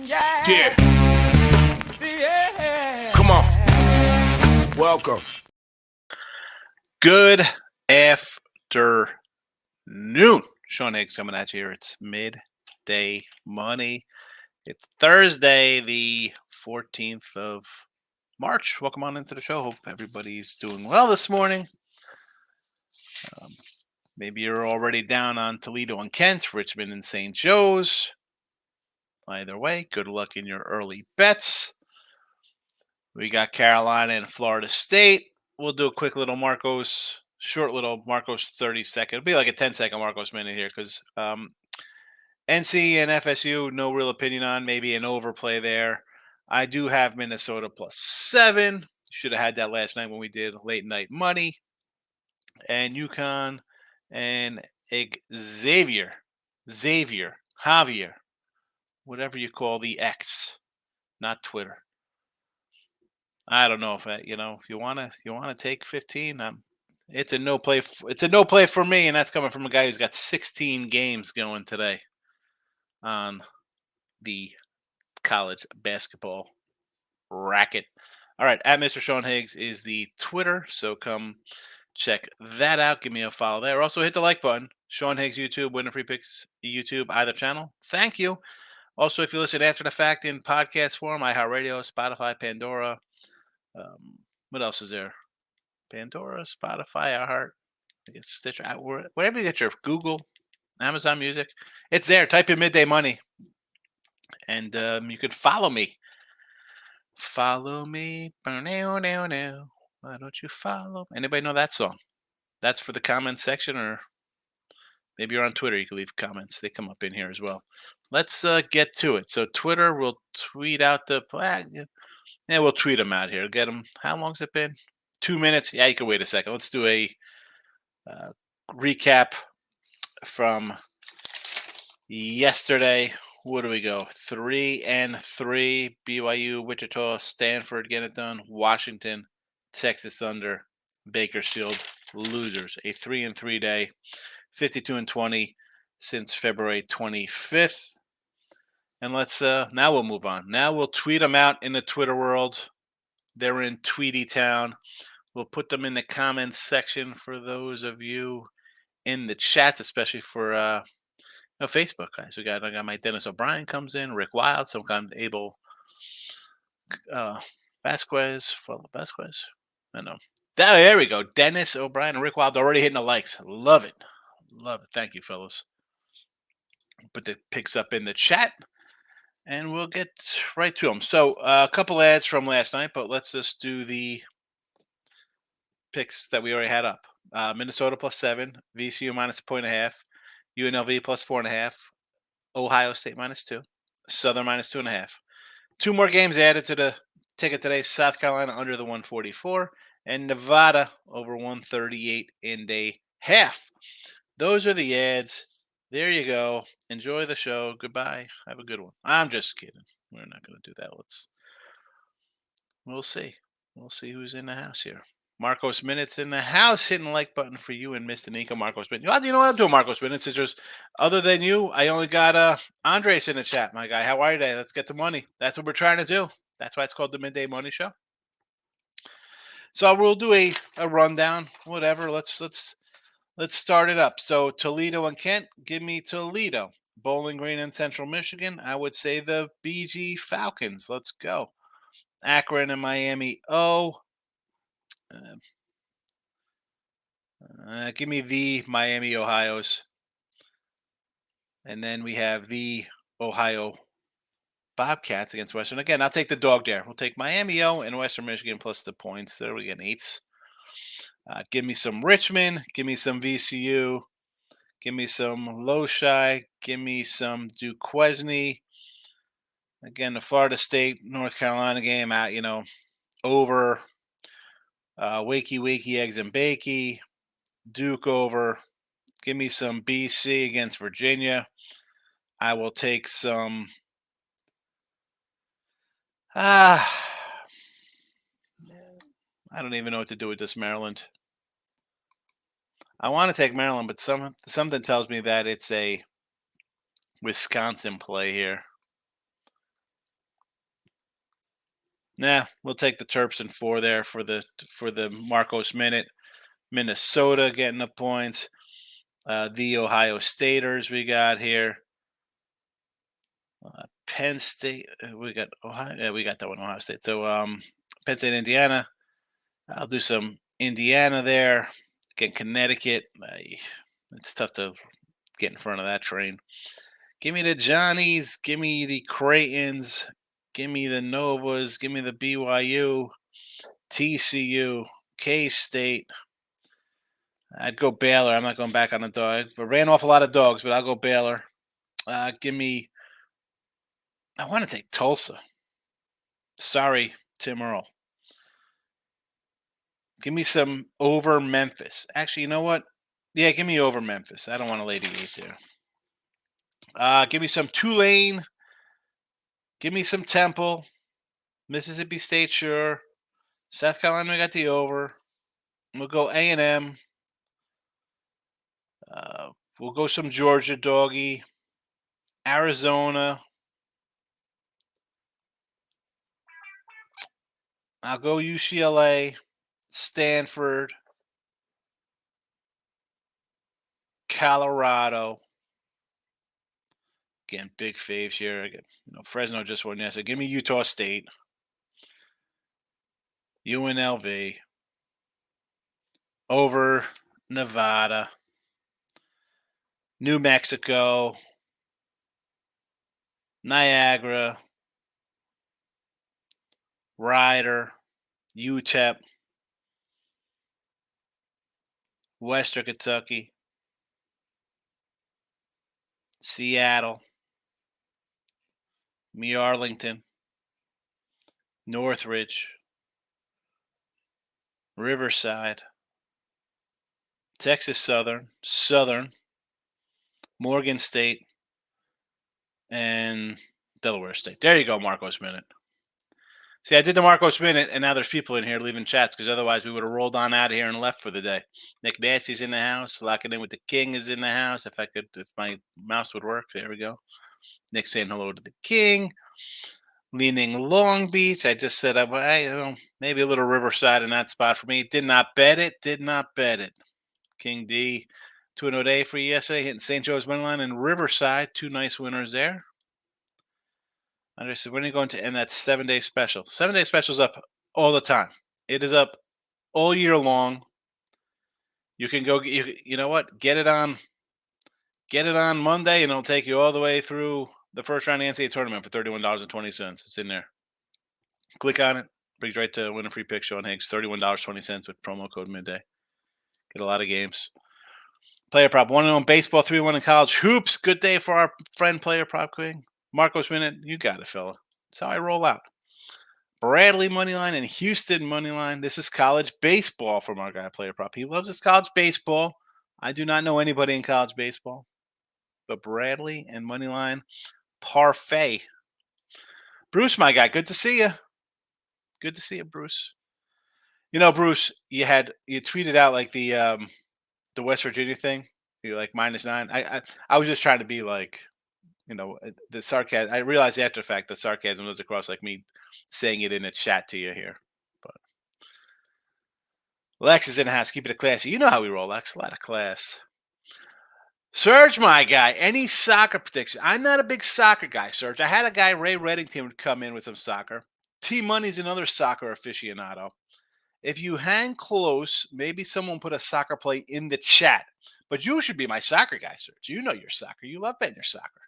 Yeah. Come on. Welcome. Good afternoon. Sean Higgs coming at you here. It's midday money. It's Thursday, the 14th of March. Welcome on into the show. Hope everybody's doing well this morning. Maybe you're already down on Toledo and Kent, Richmond and St. Joe's. Either way, good luck in your early bets. We got Carolina and Florida State. We'll do a quick little short little Marcos 30-second. It'll be like a 10-second Marcos minute here because NC and FSU, no real opinion on. Maybe an overplay there. I do have Minnesota +7. Should have had that last night when we did late night money. And UConn and Javier, whatever you call the X, not Twitter. I don't know if if you want to take 15. It's a no play. It's a no play for me, and that's coming from a guy who's got 16 games going today on the college basketball racket. All right, at Mr. Sean Higgs is the Twitter, so come check that out. Give me a follow there. Also, hit the like button. Sean Higgs YouTube, Winner Free Picks YouTube, either channel. Thank you. Also, if you listen after the fact in podcast form, iHeartRadio, Spotify, Pandora. What else is there? Pandora, Spotify, iHeart, I guess Stitcher, wherever you get your Google, Amazon Music, it's there. Type in Midday Money, and you could follow me. Follow me, why don't you follow? Anybody know that song? That's for the comments section, or maybe you're on Twitter. You can leave comments; they come up in here as well. Let's get to it. So Twitter will tweet out the. Yeah, we'll tweet them out here. Get them. How long's it been? 2 minutes. Yeah, you can wait a second. Let's do a recap from yesterday. What do we go? 3-3. BYU, Wichita, Stanford get it done. Washington, Texas under. Bakersfield losers. A 3-3 day. 52-20 since February 25th. And let's now we'll move on. Now we'll tweet them out in the Twitter world. They're in Tweety Town. We'll put them in the comments section for those of you in the chats, especially for Facebook guys. I got my Dennis O'Brien comes in, Rick Wild, some kind of Abel Vasquez. I know. There we go. Dennis O'Brien and Rick Wild already hitting the likes. Love it. Thank you, fellas. Put the picks up in the chat. And we'll get right to them. So a couple ads from last night, but let's just do the picks that we already had up. Minnesota +7, VCU -1.5, UNLV +4.5, Ohio State -2, Southern -2.5. Two more games added to the ticket today. South Carolina under the 144 and Nevada over 138.5. Those are the ads. There you go. Enjoy the show. Goodbye. Have a good one. I'm just kidding. We're not going to do that. We'll see. We'll see who's in the house here. Marcos Minutes in the house. Hitting the like button for you and Mr. Nico. Marcos Minutes. You know what? I'll do Marcos Minutes. It's just, other than you, I only got Andres in the chat, my guy. How are you today? Let's get the money. That's what we're trying to do. That's why it's called the Midday Money Show. So we'll do a rundown. Whatever. Let's start it up. So Toledo and Kent, give me Toledo. Bowling Green and Central Michigan, I would say the BG Falcons. Let's go. Akron and Miami. Give me the Miami Ohio's. And then we have the Ohio Bobcats against Western. Again, I'll take the dog there. We'll take Miami O and Western Michigan plus the points. There we get 8s. Give me some Richmond. Give me some VCU. Give me some Loshi. Give me some Duquesne. Again, the Florida State, North Carolina game at, over. Wakey, Eggs and Bakey. Duke over. Give me some BC against Virginia. I will take some. I don't even know what to do with this Maryland. I want to take Maryland, but something tells me that it's a Wisconsin play here. Nah, we'll take the Terps in 4 there for the Marcos minute. Minnesota getting the points. The Ohio Staters we got here. Penn State. We got Ohio. Yeah, we got that one, Ohio State. So Penn State, Indiana. I'll do some Indiana there. Again, Connecticut. It's tough to get in front of that train. Give me the Johnnies. Give me the Craytons. Give me the Novas. Give me the BYU, TCU, K-State. I'd go Baylor. I'm not going back on the dog. I ran off a lot of dogs, but I'll go Baylor. Give me – I want to take Tulsa. Sorry, Tim Earl. Give me some over Memphis. Actually, you know what? Yeah, give me over Memphis. I don't want to lay the 8 there. Give me some Tulane. Give me some Temple. Mississippi State, sure. South Carolina, we got the over. We'll go A&M. We'll go some Georgia doggy. Arizona. I'll go UCLA. Stanford. Colorado. Again, big faves here. Again, Fresno just won yesterday. Give me Utah State. UNLV. Over Nevada. New Mexico. Niagara. Rider. UTEP. Western Kentucky. Seattle. Me Arlington. Northridge. Riverside. Texas Southern. Morgan State. And Delaware State. There you go, Marcos Minute. See, I did the Marcos Minute, and now there's people in here leaving chats because otherwise we would have rolled on out of here and left for the day. Nick Nasty's in the house. Locking in with the King is in the house. If my mouse would work, there we go. Nick saying hello to the King. Leaning Long Beach. I just said, maybe a little Riverside in that spot for me. Did not bet it. King D, 2-0 day for you yesterday, hitting St. Joe's moneyline and Riverside. 2 nice winners there. Andre said, when are you going to end that 7-day special? 7-day special is up all the time. It is up all year long. You can go, you know what? Get it on Monday, and it'll take you all the way through the first round of the NCAA tournament for $31.20. It's in there. Click on it. Brings right to win a free pick show on Higgs. $31.20 with promo code midday. Get a lot of games. Player prop 1-0 baseball, 3-1 in college hoops. Good day for our friend Player Prop King. Marcos Minute, you got it, fella. That's how I roll out. Bradley moneyline and Houston moneyline. This is college baseball from our guy Player Prop. He loves his college baseball. I do not know anybody in college baseball, but Bradley and moneyline parfait. Bruce, my guy, good to see you. Good to see you, Bruce. Bruce, you tweeted out like the West Virginia thing. You're like -9. I was just trying to be like, the sarcasm. I realized after the fact the sarcasm was across like me saying it in a chat to you here. But Lex is in the house. Keep it classy. You know how we roll, Lex. A lot of class. Serge, my guy. Any soccer prediction? I'm not a big soccer guy, Serge. I had a guy, Ray Reddington, would come in with some soccer. T Money's another soccer aficionado. If you hang close, maybe someone put a soccer play in the chat. But you should be my soccer guy, Serge. You know your soccer. You love betting your soccer.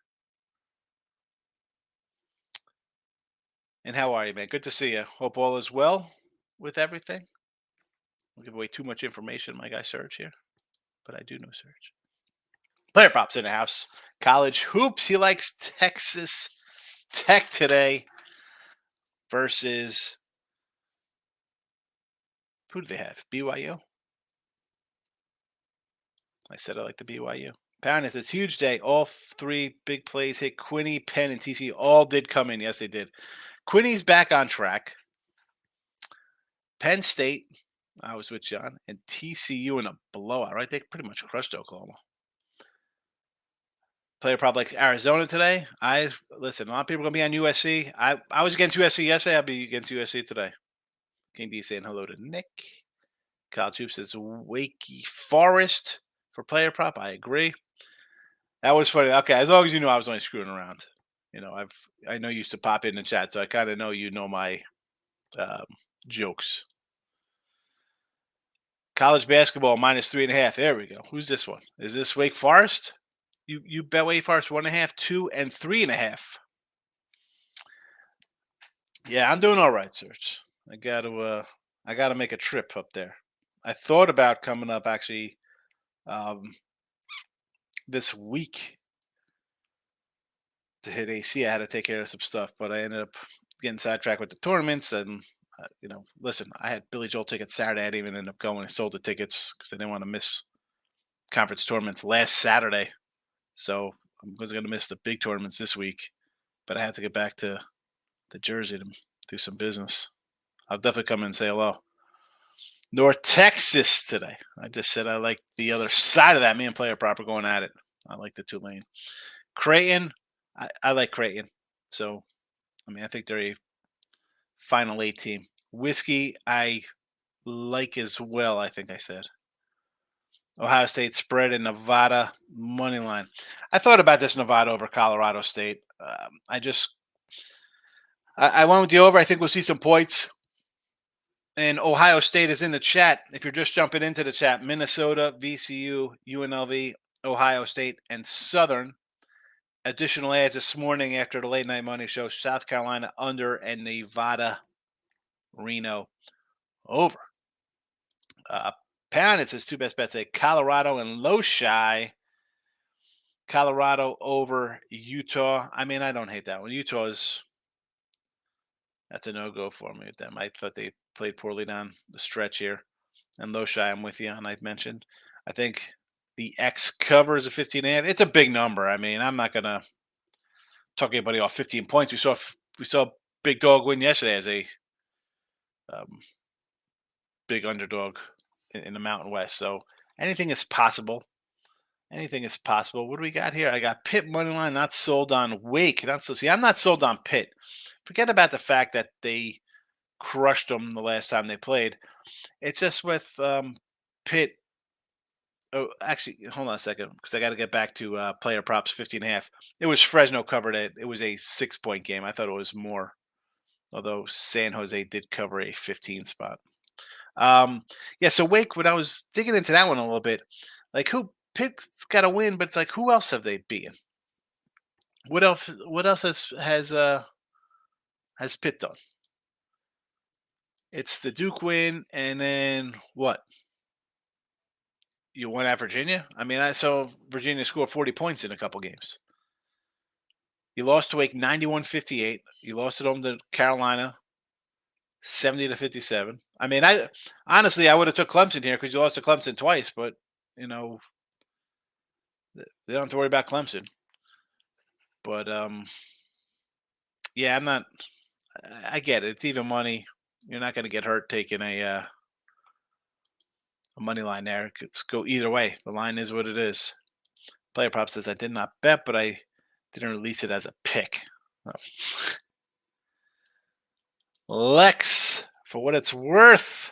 And how are you, man? Good to see you. Hope all is well with everything. I'll give away too much information, my guy Serge here. But I do know Serge. Player props in the house. College hoops. He likes Texas Tech today versus, who do they have? BYU? I said I like the BYU. Pounders, it's a huge day. All 3 big plays hit. Quinny, Penn, and TC all did come in. Yes, they did. Quinny's back on track. Penn State, I was with John, and TCU in a blowout, right? They pretty much crushed Oklahoma. Player prop like Arizona today. Listen. A lot of people are gonna be on USC. I was against USC yesterday. I'll be against USC today. King D saying hello to Nick. Kyle Troop says Wakey Forest for player prop. I agree. That was funny. Okay, as long as you know I was only screwing around. I know you used to pop in the chat, so I kind of know my um, jokes. College basketball -3.5. There we go. Who's this one? Is this Wake Forest? You bet Wake Forest 1.5, 2, and 3.5. Yeah, I'm doing all right, Serge. I gotta make a trip up there. I thought about coming up actually this week to hit AC. I had to take care of some stuff, but I ended up getting sidetracked with the tournaments. And listen, I had Billy Joel tickets Saturday. I didn't even end up going. I sold the tickets because I didn't want to miss conference tournaments last Saturday. So I was going to miss the big tournaments this week, but I had to get back to Jersey to do some business. I'll definitely come in and say hello. North Texas today. I just said I like the other side of that. Me and player proper going at it. I like the Tulane. Creighton. I like Creighton. So, I think they're a Final Eight team. Whiskey, I like as well, I think I said. Ohio State spread in Nevada money line. I thought about this Nevada over Colorado State. I went with the over. I think we'll see some points. And Ohio State is in the chat. If you're just jumping into the chat, Minnesota, VCU, UNLV, Ohio State, and Southern. Additional ads this morning after the late night money show: South Carolina under and Nevada, Reno over. Pound, it says two best bets: Colorado and Loshi. Colorado over Utah. I don't hate that one. That's a no-go for me with them. I thought they played poorly down the stretch here. And Loshi, I'm with you on. I mentioned. I think the X covers a 15.5. It's a big number. I'm not gonna talk anybody off 15 points. We saw big dog win yesterday as a big underdog in the Mountain West. So anything is possible. Anything is possible. What do we got here? I got Pitt money line, not sold on Wake. I'm not sold on Pitt. Forget about the fact that they crushed them the last time they played. It's just with Pitt. Oh, actually, hold on a second, because I got to get back to player props 15.5. It was Fresno covered it. It was a 6-point game. I thought it was more, although San Jose did cover a 15 spot. So Wake, when I was digging into that one a little bit, like Pitt's got to win, but it's like, who else have they beaten? What else has Pitt done? It's the Duke win, and then what? You won at Virginia? I saw Virginia score 40 points in a couple games. You lost to Wake 91-58. You lost at home to Carolina 70-57. I honestly I would have took Clemson here because you lost to Clemson twice, but they don't have to worry about Clemson. But I'm not. I get it. It's even money. You're not going to get hurt taking a money line there. It could go either way. The line is what it is. Player prop says I did not bet, but I didn't release it as a pick. Oh. Lex, for what it's worth.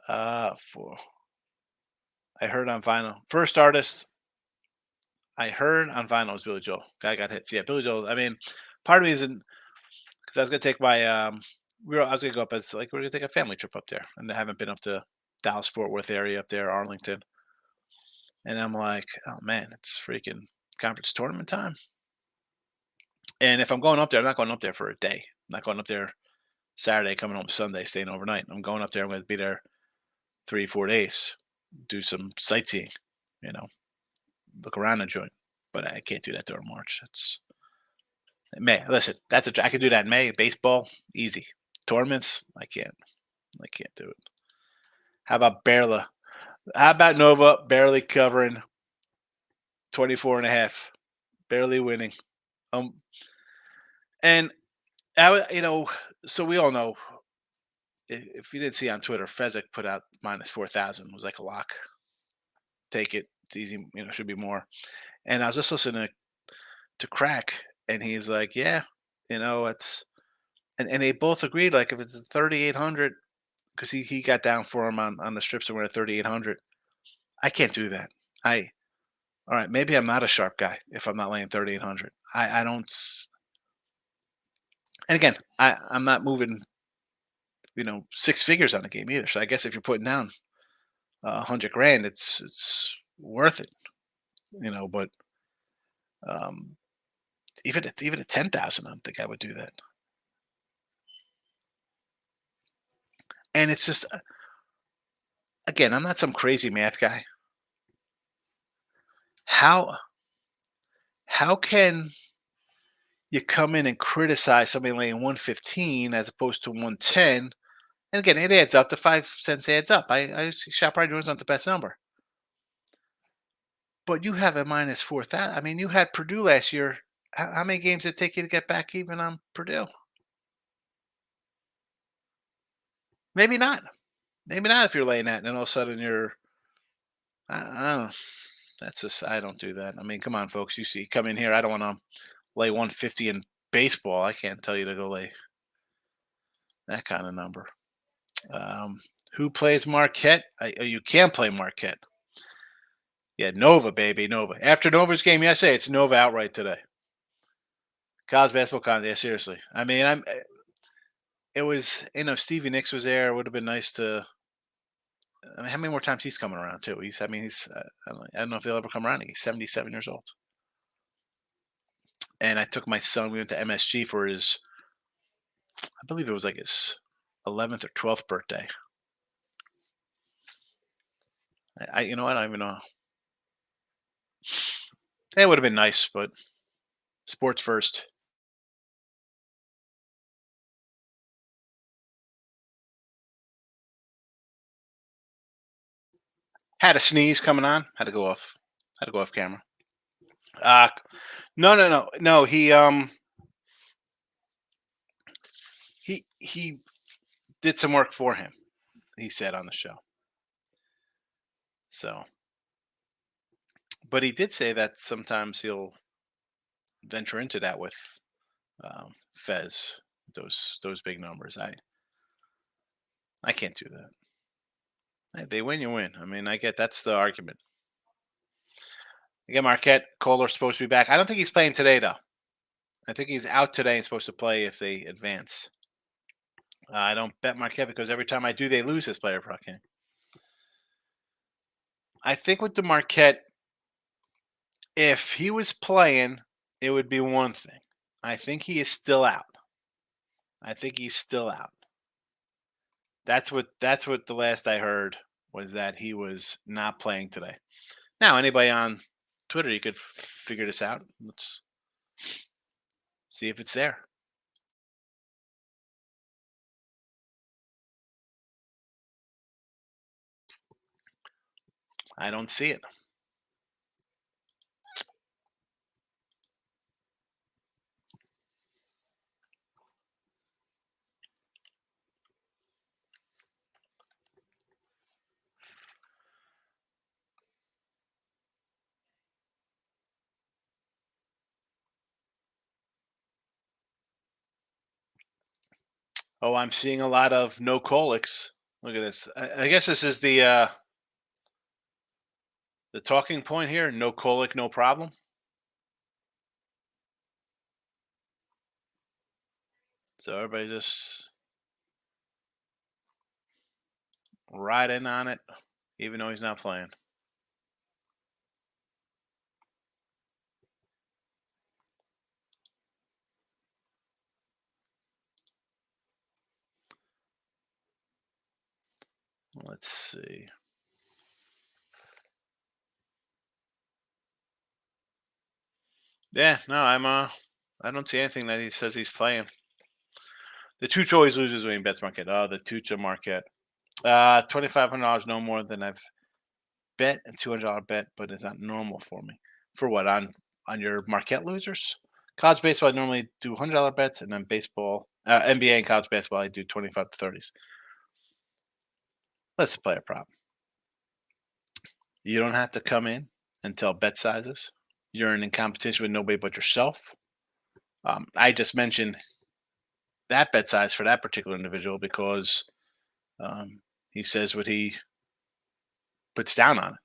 I heard on vinyl. First artist I heard on vinyl was Billy Joel. Guy got hits. Yeah, Billy Joel. Part of me isn't because I was gonna take my I was gonna go up as we're gonna take a family trip up there, and I haven't been up to Dallas Fort Worth area up there, Arlington. And I'm like, oh man, it's freaking conference tournament time. And if I'm going up there, I'm not going up there for a day. I'm not going up there Saturday, coming home Sunday, staying overnight. I'm going up there. I'm going to be there 3-4 days, do some sightseeing, look around the joint. But I can't do that during March. It's May. Listen, I can do that in May. Baseball, easy. Tournaments, I can't do it. How about Berla? How about Nova barely covering 24.5, barely winning? And so we all know. If you didn't see on Twitter, Fezzik put out -4,000 was like a lock. Take it It's easy, should be more. And I was just listening to Crack, and he's like, yeah, it's and they both agreed like if it's a 3,800 because he got down for him on the strips and we're at 3,800. I can't do that. I All right, maybe I'm not a sharp guy if I'm not laying 3,800. I don't. And again, I'm not moving six figures on the game either. So I guess if you're putting down 100 grand, it's worth it. But um, even at 10,000, I don't think I would do that. And it's just again, I'm not some crazy math guy. How how can you come in and criticize somebody laying 115 as opposed to 110? And again, it adds up. The 5 cents adds up. I shop right is not the best number. But you have a minus 4,000. I mean, you had Purdue last year. How many games did it take you to get back even on Purdue? Maybe not. Maybe not if you're laying that, and then all of a sudden you're. I don't know. That's just I don't do that. I mean, come on, folks. You see, come in here. I don't want to lay 150 in baseball. I can't tell you to go lay that kind of number. Who plays Marquette? You can play Marquette. Yeah, Nova, baby, Nova. After Nova's game yesterday, it's Nova outright today. College basketball con. Yeah, seriously. I mean, It was, Stevie Nicks was there. It would have been nice to. I mean, how many more times he's coming around too? He's. I mean, he's. I don't know if he'll ever come around. He's 77 years old. And I took my son. We went to MSG for his. I believe it was like his 11th or 12th birthday. You know what? I don't even know. It would have been nice, but sports first. Had a sneeze coming on. Had to go off. Had to go off camera. Uh no, no, no, no. He did some work for him. He said on the show. So, but he did say that sometimes he'll venture into that with Fez. Those big numbers. I can't do that. Hey, they win, you win. I mean, I get that's the argument. Again, Marquette Kohler's supposed to be back. I don't think he's playing today though. I think he's out today and supposed to play if they advance. I don't bet Marquette because every time I do, they lose this player prop game. I think with the Marquette, if he was playing, it would be one thing. I think he is still out. I think he's still out. That's what the last I heard was that he was not playing today. Now, anybody on Twitter, you could figure this out. Let's see if it's there. I don't see it. Oh, I'm seeing a lot of no colics. Look at this. I guess this is the talking point here. No colic, no problem. So everybody just ride in on it, even though he's not playing. Let's see. Yeah, no, I don't see anything that he says he's playing. The Tooch always loses when he bets Marquette. Oh, the Tooch Marquette. $2,500 no more than I've bet, a $200 bet, but it's not normal for me. For what on your Marquette losers? College baseball, I normally do $100 bets, and then baseball, NBA and college basketball, I do 25 to 30s. Let's play a prop. You don't have to come in and tell bet sizes. You're in competition with nobody but yourself. I just mentioned that bet size for that particular individual because he says what he puts down on it.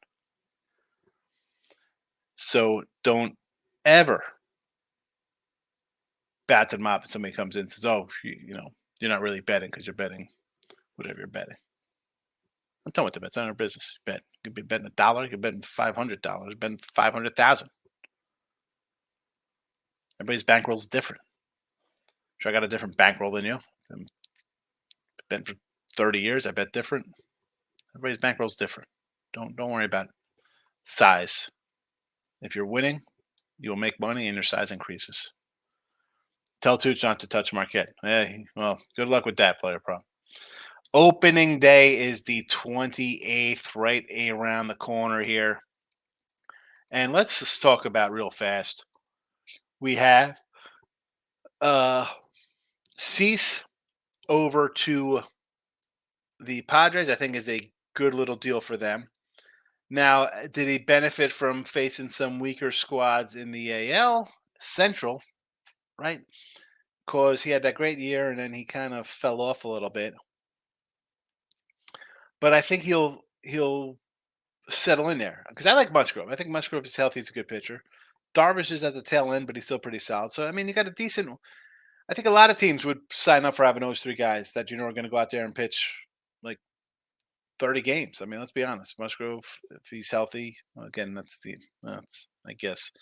So don't ever bat to the mop if somebody comes in and says, "Oh, you're not really betting because you're betting whatever you're betting." I'm telling you what to bet. It's not our business. Bet. You could be betting $1. You could bet $500. Betting 500,000. Everybody's bankroll is different. Sure, I got a different bankroll than you. I've been for 30 years. I bet different. Everybody's bankroll is different. Don't worry about size. If you're winning, you will make money and your size increases. Tell Tooch not to touch Marquette. Hey, well, good luck with that, player pro. Opening day is the 28th, right around the corner here. And let's just talk about real fast. We have Cease over to the Padres. I think is a good little deal for them. Now, did he benefit from facing some weaker squads in the AL Central, right? Because he had that great year and then he kind of fell off a little bit. But I think he'll settle in there because I like Musgrove. I think Musgrove is healthy. He's a good pitcher. Darvish is at the tail end, but he's still pretty solid. So I mean, you got a decent. I think a lot of teams would sign up for having those three guys that are going to go out there and pitch like 30 games. I mean, let's be honest. Musgrove, if he's healthy, again, that's I guess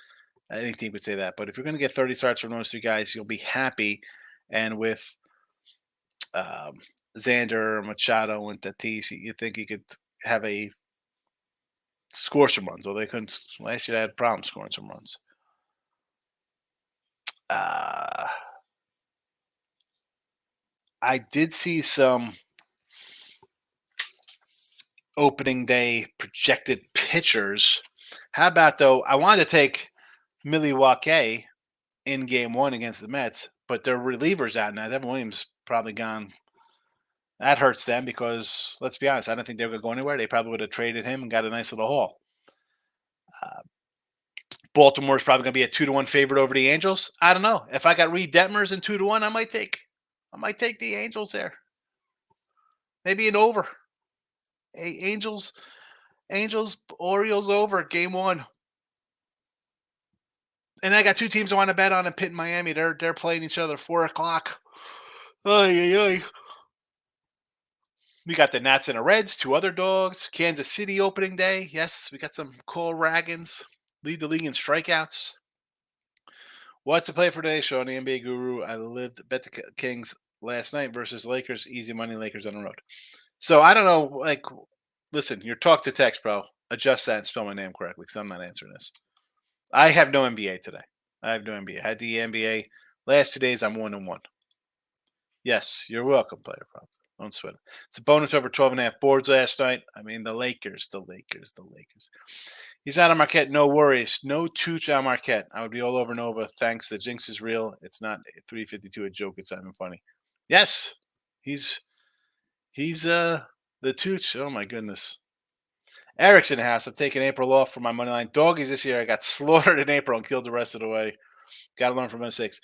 any team could say that. But if you're going to get 30 starts from those three guys, you'll be happy. And with Xander, Machado, and Tatis, you think you could have a score some runs. Well, they couldn't. Last year, they had problems scoring some runs. I did see some opening day projected pitchers. How about though? I wanted to take Milwaukee in game one against the Mets, but their relievers out now. Devin Williams probably gone. That hurts them because let's be honest, I don't think they were going to go anywhere. They probably would have traded him and got a nice little haul. Baltimore's probably going to be a 2-1 favorite over the Angels. I don't know. If I got Reed Detmers and 2-1, I might take the Angels there. Maybe an over. Hey, Angels, Orioles over game one. And I got two teams I want to bet on in Pitt and Miami. They're playing each other 4:00. Oy. We got the Nats and the Reds, two other dogs. Kansas City opening day. Yes, we got some Cole Ragans. Lead the league in strikeouts. What's the play for today's show on the NBA Guru? I bet the Kings last night versus Lakers. Easy money, Lakers on the road. So I don't know. Like, listen, your talk to text, bro. Adjust that and spell my name correctly because I'm not answering this. I have no NBA today. I have no NBA. I had the NBA last 2 days. I'm 1-1. Yes, you're welcome, player pro. Don't sweat it. It's a bonus over 12.5 boards last night. I mean, the Lakers. He's out on Marquette. No worries. No Tooch on Marquette. I would be all over Nova. Thanks. The jinx is real. It's not 352 a joke. It's not even funny. Yes, he's the Tooch. Oh my goodness. Eric's in the house. I'm taking April off for my money line. Doggies this year. I got slaughtered in April and killed the rest of the way. Got to learn from mistakes.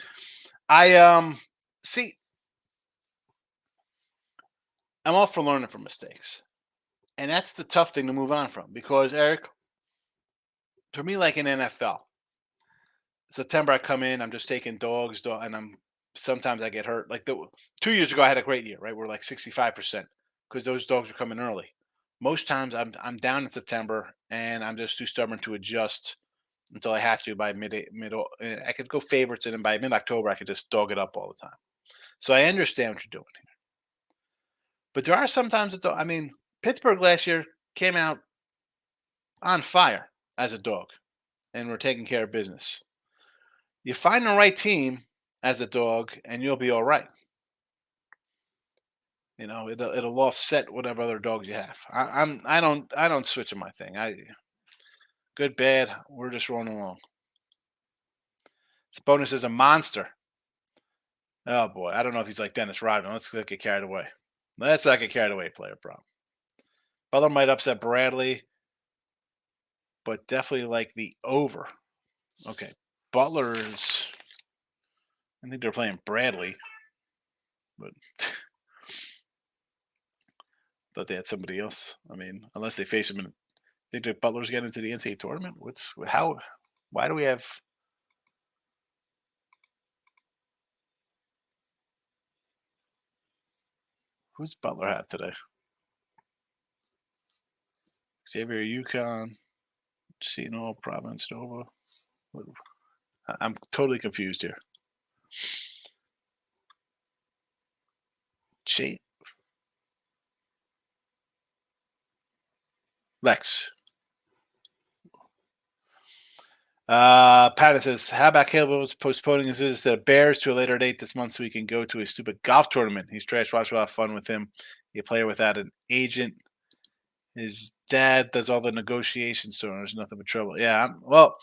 See. I'm all for learning from mistakes. And that's the tough thing to move on from because, Eric, for me, like in NFL, September I come in, I'm just taking dogs, and sometimes I get hurt. Like 2 years ago, I had a great year, right? We're like 65% because those dogs are coming early. Most times I'm down in September and I'm just too stubborn to adjust until I have to by mid. I could go favorites and then by mid-October I could just dog it up all the time. So I understand what you're doing here. But there are sometimes Pittsburgh last year came out on fire as a dog, and we're taking care of business. You find the right team as a dog, and you'll be all right. It'll offset whatever other dogs you have. I don't switch on my thing. Good, bad, we're just rolling along. This bonus is a monster. Oh boy, I don't know if he's like Dennis Rodman. Let's not get carried away. Player pro. Butler might upset Bradley. but definitely like the over. Okay, Butler is. I think they're playing Bradley, but thought they had somebody else. I mean, unless they face him in. Think that Butler's getting into the NCAA tournament? What's how? Why do we have? Who's Butler have today? Xavier, UConn, Sino, Providence, Nova. I'm totally confused here. Lex. Patton says, how about Caleb Williams postponing his visit to the Bears to a later date this month so he can go to a stupid golf tournament? He's trash. Watch, we'll have fun with him. Be a player without an agent. His dad does all the negotiations, so there's nothing but trouble. Yeah, well,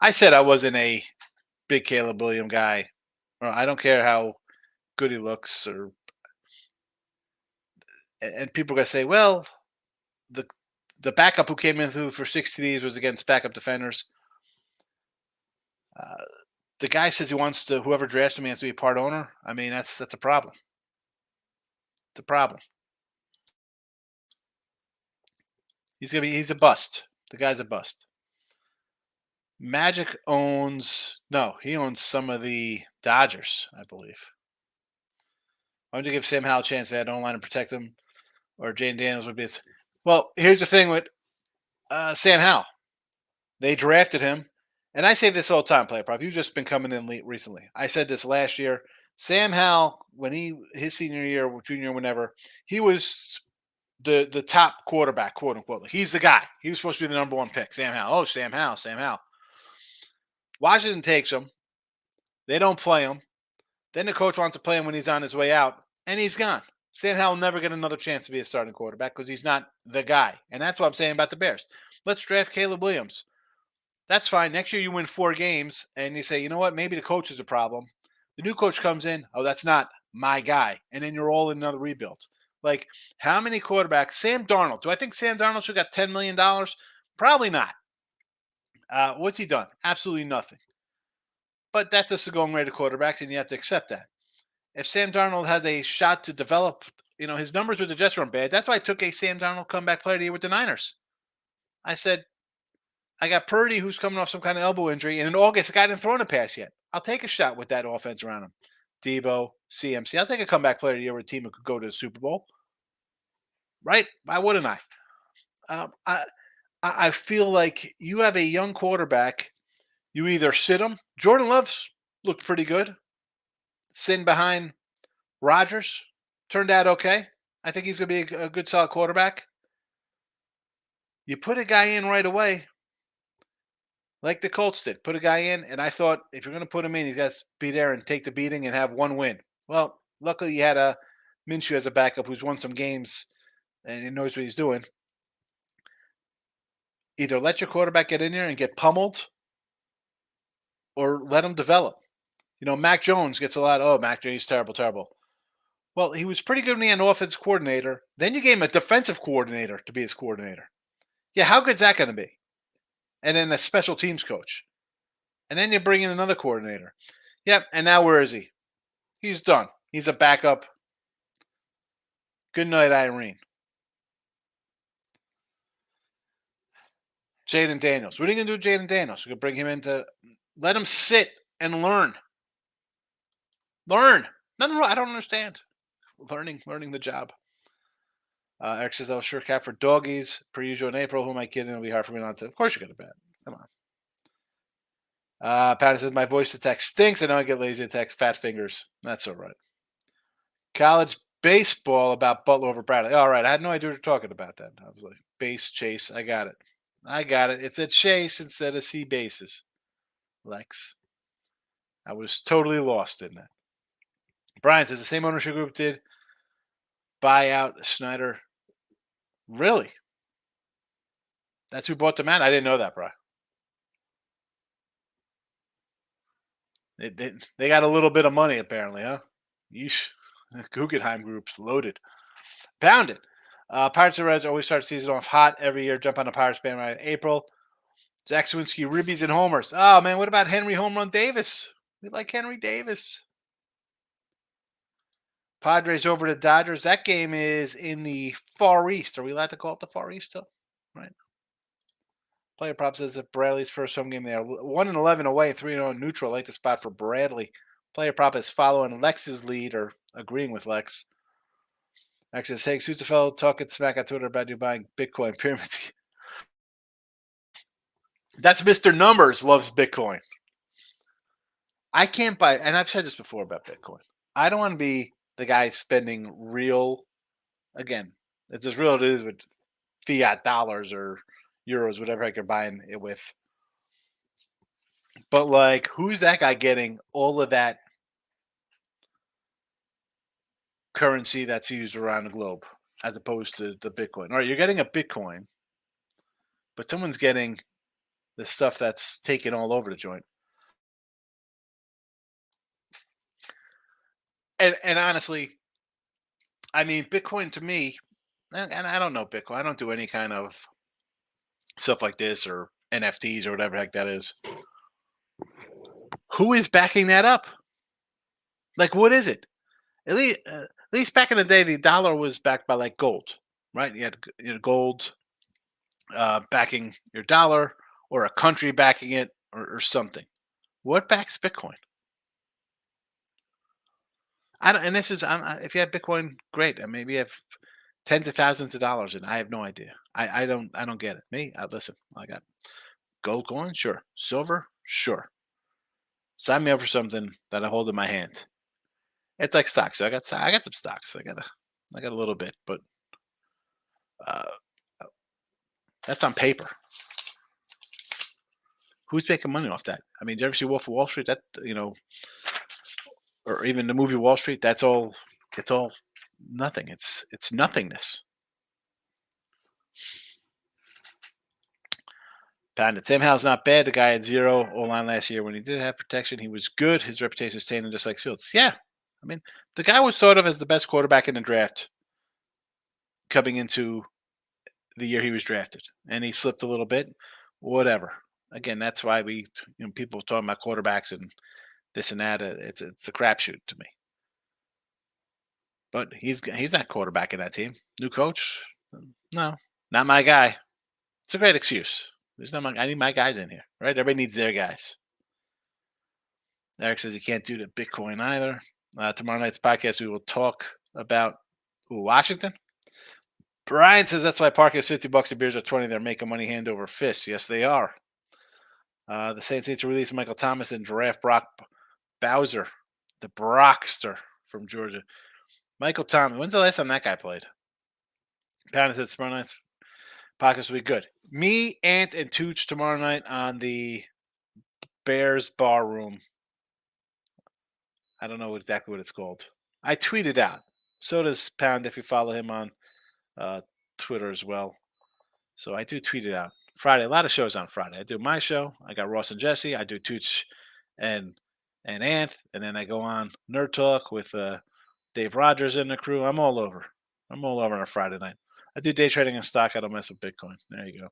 I said I wasn't a big Caleb Williams guy. I don't care how good he looks, and people are gonna say, well, the backup who came in for 60 Ds was against backup defenders. The guy says he wants to. Whoever drafts him, he has to be a part owner. I mean, that's a problem. It's a problem. He's a bust. The guy's a bust. Magic he owns some of the Dodgers, I believe. Why don't you give Sam Howell a chance to add online and protect him? Or Jane Daniels would be well, here's the thing with Sam Howell. They drafted him, and I say this all the time, Player Prop. You've just been coming in late recently. I said this last year. Sam Howell, when his senior year, junior, whenever, he was the top quarterback, quote unquote. Like, he's the guy. He was supposed to be the number one pick. Sam Howell. Oh, Sam Howell. Sam Howell. Washington takes him. They don't play him. Then the coach wants to play him when he's on his way out, and he's gone. Sam Howell will never get another chance to be a starting quarterback because he's not the guy. And that's what I'm saying about the Bears. Let's draft Caleb Williams. That's fine. Next year you win 4 games, and you say, you know what, maybe the coach is a problem. The new coach comes in, oh, that's not my guy. And then you're all in another rebuild. Like, how many quarterbacks? Sam Darnold. Do I think Sam Darnold should have got $10 million? Probably not. What's he done? Absolutely nothing. But that's just a going-rate of quarterbacks, and you have to accept that. If Sam Darnold has a shot to develop, his numbers with the Jets weren't bad. That's why I took a Sam Darnold comeback player of the year with the Niners. I said, I got Purdy, who's coming off some kind of elbow injury, and in August, the guy didn't throw in a pass yet. I'll take a shot with that offense around him. Debo, CMC. I'll take a comeback player of the year with a team who could go to the Super Bowl. Right? Why wouldn't I? I feel like you have a young quarterback. You either sit him. Jordan Love's looked pretty good. Sitting behind Rodgers turned out okay. I think he's going to be a good, solid quarterback. You put a guy in right away, like the Colts did. Put a guy in, and I thought if you're going to put him in, he's got to be there and take the beating and have one win. Well, luckily you had a Minshew as a backup who's won some games and he knows what he's doing. Either let your quarterback get in there and get pummeled, or let him develop. Mac Jones gets a lot. Oh, Mac Jones, he's terrible, terrible. Well, he was pretty good when he had an offense coordinator. Then you gave him a defensive coordinator to be his coordinator. Yeah, how good's that going to be? And then a special teams coach. And then you bring in another coordinator. Yep, and now where is he? He's done. He's a backup. Good night, Irene. Jaden Daniels. What are you going to do with Jaden Daniels? You're going to bring him in to let him sit and learn. Learn. Nothing wrong. I don't understand. Learning the job. Eric says, I'll sure cap for doggies per usual in April. Who am I kidding? It'll be hard for me not to. Of course you're going to bet. Come on. Patty says, my voice to text stinks. I know I get lazy to text. Fat fingers. That's all right. College baseball about Butler over Bradley. All right. I had no idea we were talking about that. I was like, base chase. I got it. It's a chase instead of C bases. Lex. I was totally lost in that. Brian says, the same ownership group did buy out Snyder. Really? That's who bought the man? I didn't know that, bro. They got a little bit of money, apparently, huh? Yeesh. Guggenheim Group's loaded. Pound it. Pirates and Reds always start season off hot every year. Jump on the Pirates bandwagon in April. Jack Swinsky, ribbies and homers. Oh, man, what about Henry Home Run Davis? We like Henry Davis. Padres over the Dodgers. That game is in the Far East. Are we allowed to call it the Far East still? Right. Player prop says that Bradley's first home game there. 1-11 away, 3-0 neutral. I like the spot for Bradley. Player prop is following Lex's lead or agreeing with Lex. Lex says, hey, who's the fellow talking smack on Twitter about you buying Bitcoin pyramids? That's Mr. Numbers loves Bitcoin. I can't buy, and I've said this before about Bitcoin. I don't want to be the guy spending real, again, it's as real as it is with fiat dollars or euros, whatever heck you're buying it with. But like, who's that guy getting all of that currency that's used around the globe as opposed to the Bitcoin? All right, you're getting a Bitcoin, but someone's getting the stuff that's taken all over the joint. And honestly, I mean, Bitcoin to me, and I don't know Bitcoin. I don't do any kind of stuff like this or NFTs or whatever the heck that is. Who is backing that up? Like, what is it? At least back in the day, the dollar was backed by like gold, right? You had gold backing your dollar, or a country backing it, or something. What backs Bitcoin? I don't, and this is if you have Bitcoin, great. And maybe you have tens of thousands of dollars, and I have no idea. I don't get it. Me, listen. I got gold coin, sure. Silver, sure. Sign me up for something that I hold in my hand. It's like stocks. So I got some stocks. I got a little bit, but uh, that's on paper. Who's making money off that? I mean, did you ever see Wolf of Wall Street? That or even the movie Wall Street. That's all. It's all nothing. It's nothingness. Pounded. Sam Howell's not bad. The guy had 0 O-line last year. When he did have protection, he was good. His reputation is staying just like Fields. Yeah. I mean, the guy was thought of as the best quarterback in the draft coming into the year he was drafted. And he slipped a little bit. Whatever. Again, that's why people talking about quarterbacks and this and that. It's a crapshoot to me. But he's not quarterbacking that team. New coach? No, not my guy. It's a great excuse. I need my guys in here, right? Everybody needs their guys. Eric says he can't do the Bitcoin either. Tomorrow night's podcast, we will talk about Washington. Brian says that's why Park has $50 and beers are 20. They're making money hand over fist. Yes, they are. The Saints need to release Michael Thomas and draft Brock Bowser, the Brockster from Georgia. Michael Thomas. When's the last time that guy played? Pound says tomorrow night's podcast will be good. Me, Ant, and Tooch tomorrow night on the Bears Bar Room. I don't know exactly what it's called. I tweeted out. So does Pound if you follow him on Twitter as well. So I do tweet it out. Friday, a lot of shows on Friday. I do my show. I got Ross and Jesse. I do Tooch and Ant. And then I go on Nerd Talk with Dave Rogers and the crew. I'm all over on a Friday night. I do day trading and stock. I don't mess with Bitcoin. There you go.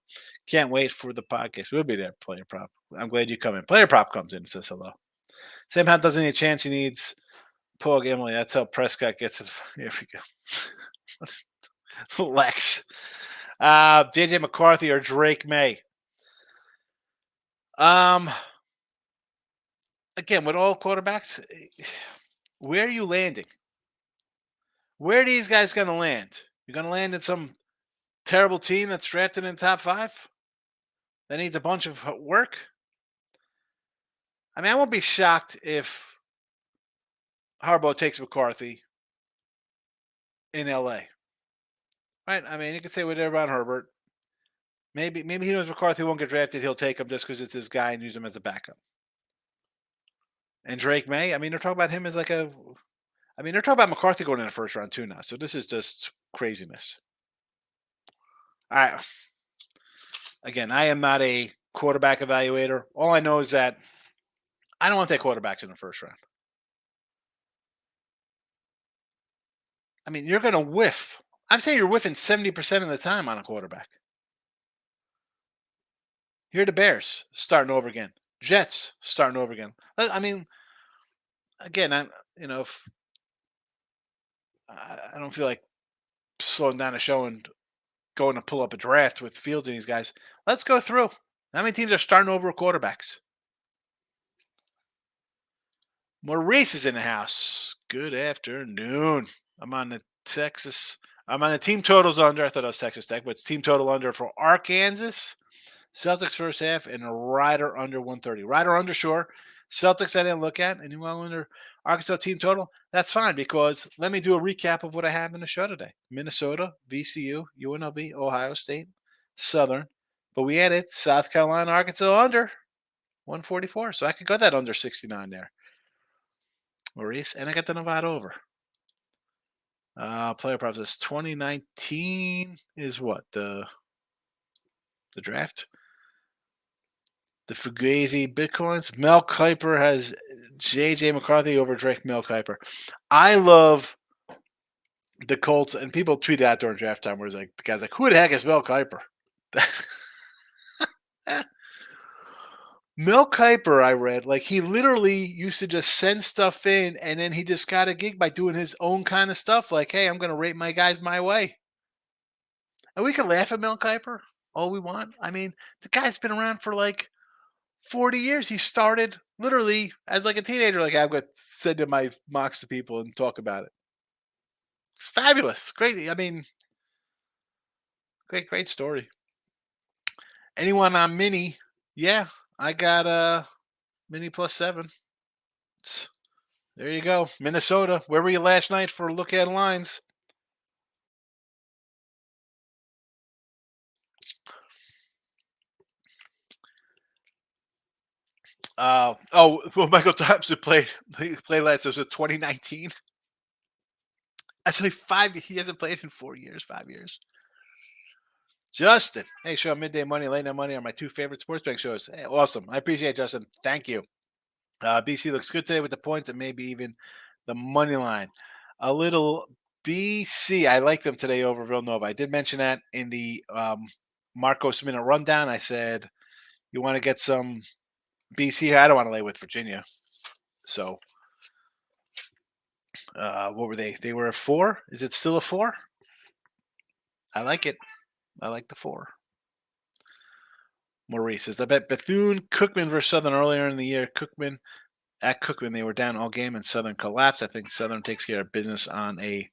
Can't wait for the podcast. We'll be there, Player Prop. I'm glad you come in. Player Prop comes in and says hello. Sam Hunt doesn't need a chance. He needs Paul Gimley. That's how Prescott gets it. Here we go. Lex. JJ McCarthy or Drake May. Again, with all quarterbacks, where are you landing? Where are these guys going to land? You're going to land in some terrible team that's drafted in the top 5 that needs a bunch of work? I mean, I won't be shocked if Harbaugh takes McCarthy in LA. Right? I mean, you can say whatever about Herbert. Maybe he knows McCarthy won't get drafted. He'll take him just because it's his guy and use him as a backup. And Drake May, I mean, they're talking about him as they're talking about McCarthy going in the first round too now. So this is just craziness. All right. Again, I am not a quarterback evaluator. All I know is that I don't want to take quarterbacks in the first round. I mean, you're going to whiff. I'm saying you're whiffing 70% of the time on a quarterback. Here are the Bears starting over again. Jets starting over again. I mean, again, if I don't feel like slowing down the show and going to pull up a draft with Fields and these guys. Let's go through. How many teams are starting over quarterbacks? Maurice is in the house. Good afternoon. I'm on the Texas. I'm on the team totals under. I thought it was Texas Tech, but it's team total under for Arkansas. Celtics first half and a rider under 130. Rider under, sure. Celtics I didn't look at. And you want under Arkansas team total? That's fine because let me do a recap of what I have in the show today. Minnesota, VCU, UNLV, Ohio State, Southern. But we added South Carolina, Arkansas under 144. So I could go that under 69 there. Maurice, and I got the Nevada over. Player props is 2019 is what? The draft? The Fugazi Bitcoins. Mel Kiper has J.J. McCarthy over Drake Mel Kiper. I love the Colts, and people tweeted out during draft time where it's like, the guy's like, who the heck is Mel Kiper? Mel Kiper, I read, like he literally used to just send stuff in, and then he just got a gig by doing his own kind of stuff. Like, hey, I'm going to rate my guys my way. And we can laugh at Mel Kiper all we want. I mean, the guy's been around for like 40 years. He started literally as like a teenager. Like I've got send in my mocks to people and talk about it. It's fabulous. Great. I mean, great story. Anyone on Mini? Yeah, I got Mini +7. There you go. Minnesota. Where were you last night for a look at lines? Well, Michael Thompson played last. It was 2019. That's only 5. He hasn't played in 4 years, 5 years. Justin, hey, show Midday Money, Late Night Money are my two favorite sports betting shows. Hey, awesome. I appreciate it, Justin. Thank you. BC looks good today with the points and maybe even the money line. A little BC. I like them today over Villanova. I did mention that in the Marcos Minute Rundown. I said, you want to get some BC? I don't want to lay with Virginia. So, what were they? They were a 4. Is it still a 4? I like it. I like the 4. Maurice says, I bet Bethune-Cookman versus Southern earlier in the year. At Cookman, they were down all game and Southern collapsed. I think Southern takes care of business on a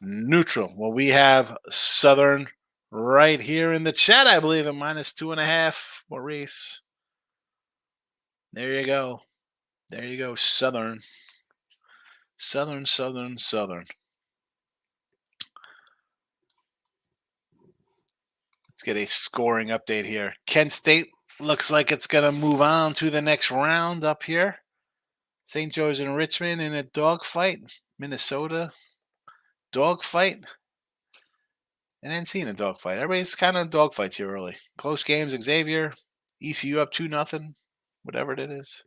neutral. Well, we have Southern right here in the chat, I believe, at -2.5. Maurice. There you go. There you go. Southern. Southern. Let's get a scoring update here. Kent State looks like it's going to move on to the next round up here. St. Joe's and Richmond in a dogfight. Minnesota, dogfight. And NC in a dogfight. Everybody's kind of dogfights here early. Close games, Xavier. ECU up 2-0. Whatever it is.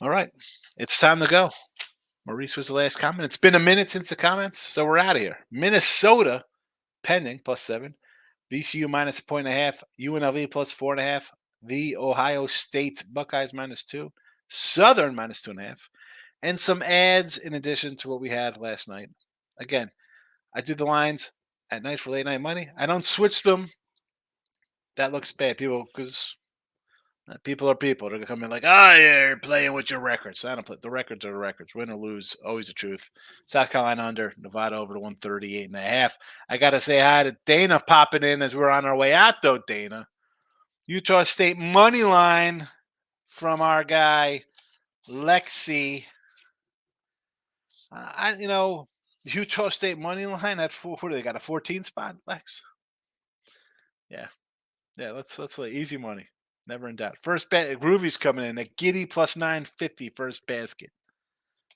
All right. It's time to go. Maurice was the last comment. It's been a minute since the comments, so we're out of here. Minnesota pending +7. VCU -1.5. UNLV +4.5. The Ohio State Buckeyes -2. Southern -2.5. And some ads in addition to what we had last night. Again, I do the lines at night for late night money. I don't switch them. That looks bad. Because people are people. They're going to come in like, oh, yeah, you're playing with your records. I don't play. The records are the records. Win or lose, always the truth. South Carolina under, Nevada over to 138.5. I got to say hi to Dana popping in as we're on our way out, though, Dana. Utah State money line from our guy, Lexi. Utah State money line at 4. What do they got? A 14 spot, Lex? Yeah. Let's lay easy money. Never in doubt. First bet, Groovy's coming in. A Giddy +950 first basket.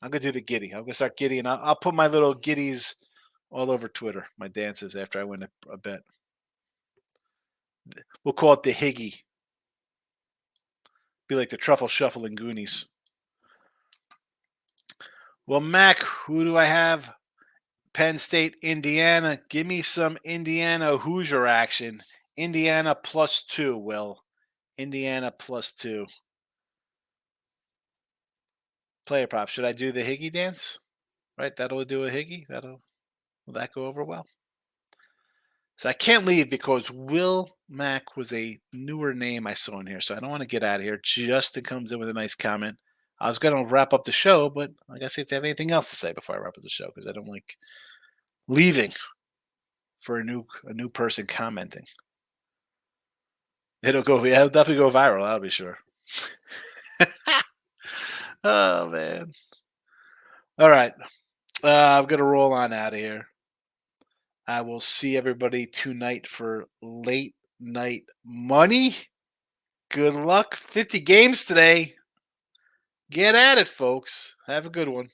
I'm gonna do the Giddy. I'm gonna start Giddy, and I'll put my little Giddies all over Twitter. My dances after I win a bet. We'll call it the Higgy. Be like the Truffle Shuffle in Goonies. Well, Mac, who do I have? Penn State, Indiana. Give me some Indiana Hoosier action Indiana +2, Will. Indiana +2. Player prop. Should I do the Higgy dance? Right, that'll do a Higgy. Will that go over well? So I can't leave because Will Mack was a newer name I saw in here. So I don't want to get out of here. Justin comes in with a nice comment. I was going to wrap up the show, but I guess if they have anything else to say before I wrap up the show, because I don't like leaving for a new person commenting. It'll definitely go viral. I'll be sure. Oh man. All right. I'm gonna roll on out of here. I will see everybody tonight for late night money. Good luck. 50 games today. Get at it, folks. Have a good one.